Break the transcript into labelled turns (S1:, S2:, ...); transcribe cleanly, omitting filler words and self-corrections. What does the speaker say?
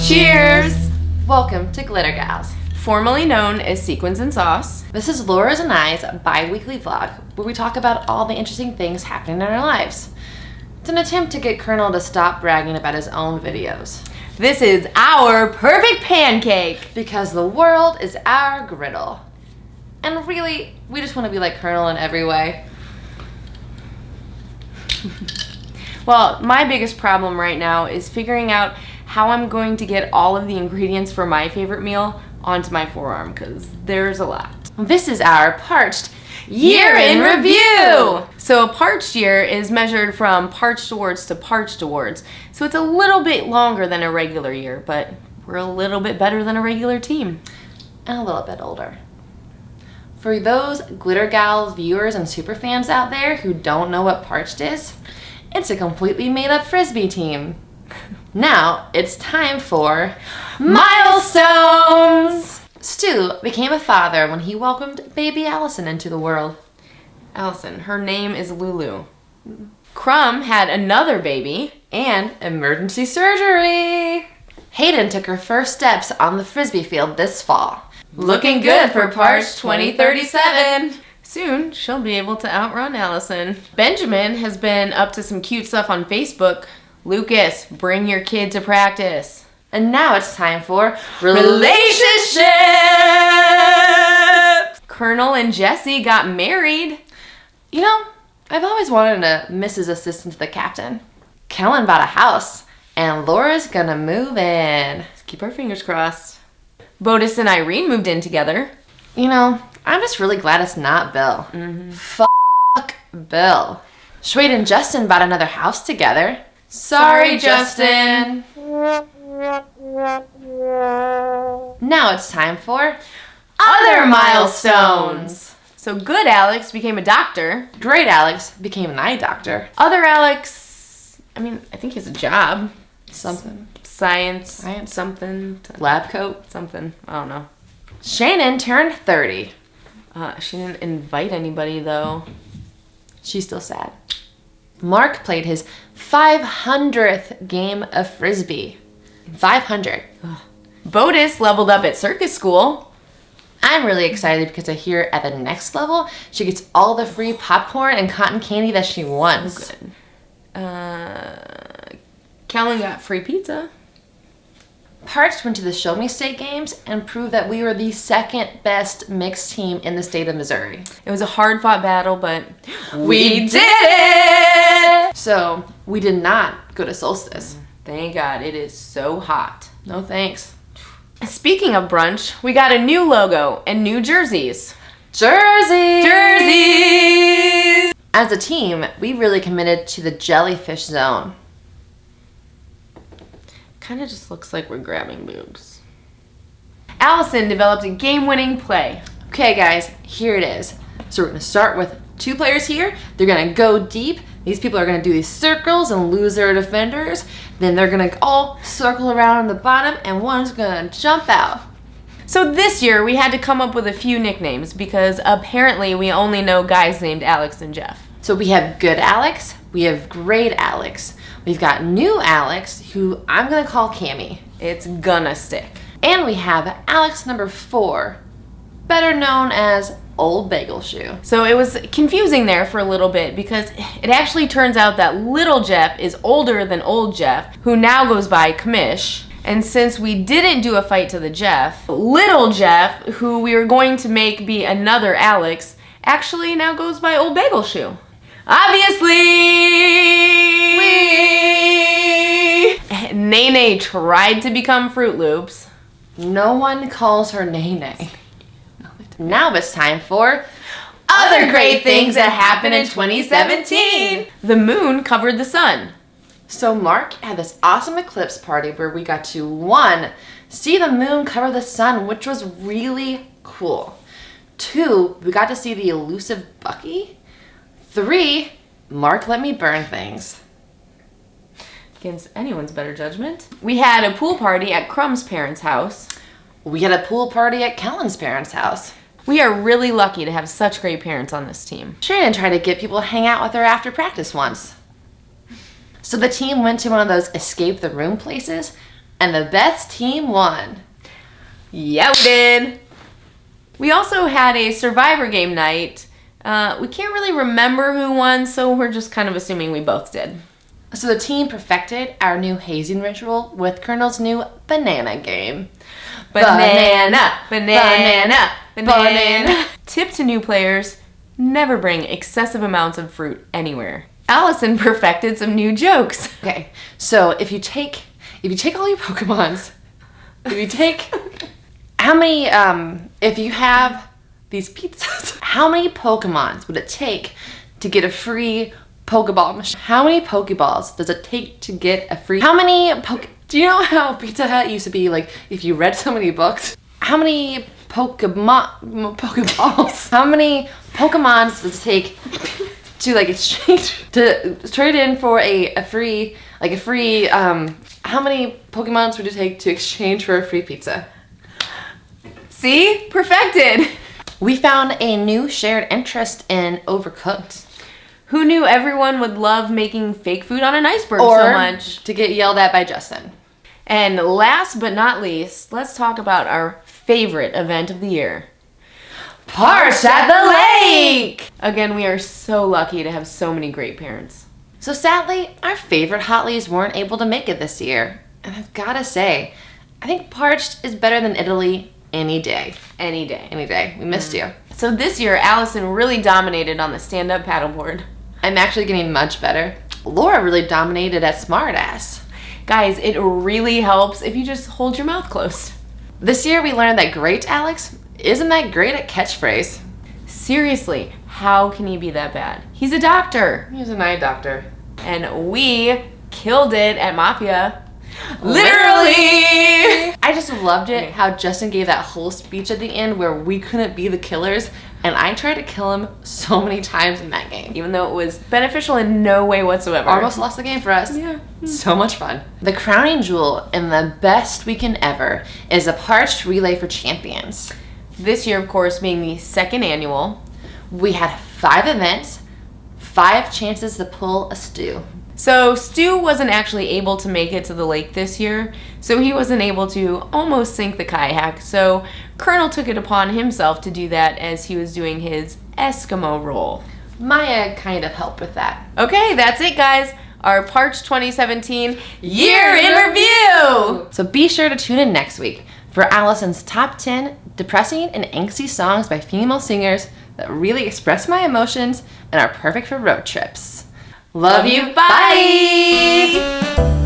S1: Cheers!
S2: Welcome to Glitter Gals,
S1: Formerly known as Sequins and Sauce.
S2: This is Laura's and I's bi-weekly vlog where we talk about all the interesting things happening in our lives. It's an attempt to get Colonel to stop bragging about his own videos.
S1: This is our perfect pancake!
S2: Because the world is our griddle. And really, we just want to be like Colonel in every way.
S1: Well, my biggest problem right now is figuring out how I'm going to get all of the ingredients for my favorite meal onto my forearm, because there's a lot.
S2: This is our pARCHd
S1: Year in Review! So a pARCHd year is measured from pARCHd awards to pARCHd awards. So it's a little bit longer than a regular year, but we're a little bit better than a regular team.
S2: And a little bit older. For those Glitter Gals viewers and superfans out there who don't know what pARCHd is, it's a completely made up frisbee team. Now it's time for milestones! Stu became a father when he welcomed baby Allison into the world.
S1: Allison, her name is Lulu. Crumb had another baby.
S2: And emergency surgery! Hayden took her first steps on the frisbee field this fall.
S1: Looking good for pARCHd 2037! Soon, she'll be able to outrun Allison. Benjamin has been up to some cute stuff on Facebook. Lucas, bring your kid to practice.
S2: And now it's time for relationships!
S1: Colonel and Jesse got married.
S2: You know, I've always wanted a Mrs. Assistant to the Captain. Kellen bought a house, and Laura's gonna move in.
S1: Let's keep our fingers crossed. Bodis and Irene moved in together.
S2: You know, I'm just really glad it's not Bill. Fuck Bill. Schwade and Justin bought another house together.
S1: Sorry, Justin.
S2: Now it's time for
S1: other milestones. So good Alex became a doctor.
S2: Great Alex became an eye doctor.
S1: Other Alex, I think he has a job.
S2: Something.
S1: Science. Something.
S2: Lab coat.
S1: Something. I don't know.
S2: Shannon turned 30.
S1: She didn't invite anybody though.
S2: She's still sad. Mark played his 500th game of frisbee. 500.
S1: Bodis leveled up at circus school.
S2: I'm really excited because I hear at the next level, she gets all the free popcorn and cotton candy that she wants.
S1: Oh, good. Kellen got free pizza.
S2: pARCHd went to the Show Me State Games and proved that we were the second best mixed team in the state of Missouri.
S1: It was a hard-fought battle, but we did it!
S2: So, we did not go to Solstice.
S1: Thank God, it is so hot.
S2: No thanks.
S1: Speaking of brunch, we got a new logo and new jerseys.
S2: Jerseys!
S1: Jerseys!
S2: As a team, we really committed to the jellyfish zone.
S1: Kind of just looks like we're grabbing boobs. Allison developed a game-winning play.
S2: Okay guys, here it is. So we're gonna start with 2 players here. They're gonna go deep. These people are gonna do these circles and lose their defenders. Then they're gonna all circle around on the bottom and one's gonna jump out.
S1: So this year we had to come up with a few nicknames because apparently we only know guys named Alex and Jeff.
S2: So we have good Alex, we have great Alex. We've got new Alex, who I'm gonna call Cammy.
S1: It's gonna stick.
S2: And we have Alex number 4, better known as Old Bagel Shoe.
S1: So it was confusing there for a little bit because it actually turns out that little Jeff is older than old Jeff, who now goes by Kamish. And since we didn't do a fight to the Jeff, little Jeff, who we were going to make be another Alex, actually now goes by Old Bagel Shoe. Obviously! Nene tried to become Fruit Loops.
S2: No one calls her Nene. Now it's time for other great things that happened in 2017.
S1: The moon covered the sun.
S2: So Mark had this awesome eclipse party where we got to 1, see the moon cover the sun, which was really cool. 2, we got to see the elusive Bucky. 3, Mark let me burn things.
S1: Against anyone's better judgment. We had a pool party at Crumb's parents' house.
S2: We had a pool party at Kellen's parents' house.
S1: We are really lucky to have such great parents on this team.
S2: Shannon tried to get people to hang out with her after practice once. So the team went to one of those escape the room places, and the best team won.
S1: Yeah, we did. We also had a Survivor game night. We can't really remember who won, so we're just kind of assuming we both did.
S2: So the team perfected our new hazing ritual with Colonel's new banana game.
S1: Banana, banana, banana. Tip to new players, never bring excessive amounts of fruit anywhere. Allison perfected some new jokes.
S2: Okay, so if you take all your Pokemons, if you have these pizzas, how many Pokemons would it take to get a free Pokeball machine? How many Pokeballs does it take to get a free... Do you know how Pizza Hut used to be like, if you read so many books? How many Pokeballs? How many Pokemons does it take to like exchange, to trade in for a free, how many Pokemons would it take to exchange for a free pizza?
S1: See? Perfected!
S2: We found a new shared interest in Overcooked.
S1: Who knew everyone would love making fake food on an iceberg so much?
S2: To get yelled at by Justin.
S1: And last but not least, let's talk about our favorite event of the year.
S2: pARCHd at the lake!
S1: Again, we are so lucky to have so many great parents.
S2: So sadly, our favorite hotlies weren't able to make it this year. And I've gotta say, I think pARCHd is better than Italy any day.
S1: Any day.
S2: Any day. We missed you.
S1: So this year, Allison really dominated on the stand-up paddleboard.
S2: I'm actually getting much better. Laura really dominated at Smartass.
S1: Guys, it really helps if you just hold your mouth closed.
S2: This year we learned that great Alex isn't that great at catchphrase.
S1: Seriously, how can he be that bad? He's a doctor.
S2: He's an eye doctor.
S1: And we killed it at Mafia. Literally!
S2: I just loved it how Justin gave that whole speech at the end where we couldn't be the killers, and I tried to kill him so many times in that game.
S1: Even though it was beneficial in no way whatsoever.
S2: Almost lost the game for us.
S1: Yeah.
S2: So much fun. The crowning jewel and the best weekend ever is a pARCHd Relay for Champions.
S1: This year, of course, being the second annual.
S2: We had 5 events, 5 chances to pull a Stu.
S1: So Stu wasn't actually able to make it to the lake this year, so he wasn't able to almost sink the kayak. So Colonel took it upon himself to do that as he was doing his Eskimo role.
S2: Maya kind of helped with that.
S1: Okay, that's it, guys. Our pARCHd 2017 Year in Review!
S2: So be sure to tune in next week for Allison's top 10 depressing and angsty songs by female singers that really express my emotions and are perfect for road trips. Love you. Bye.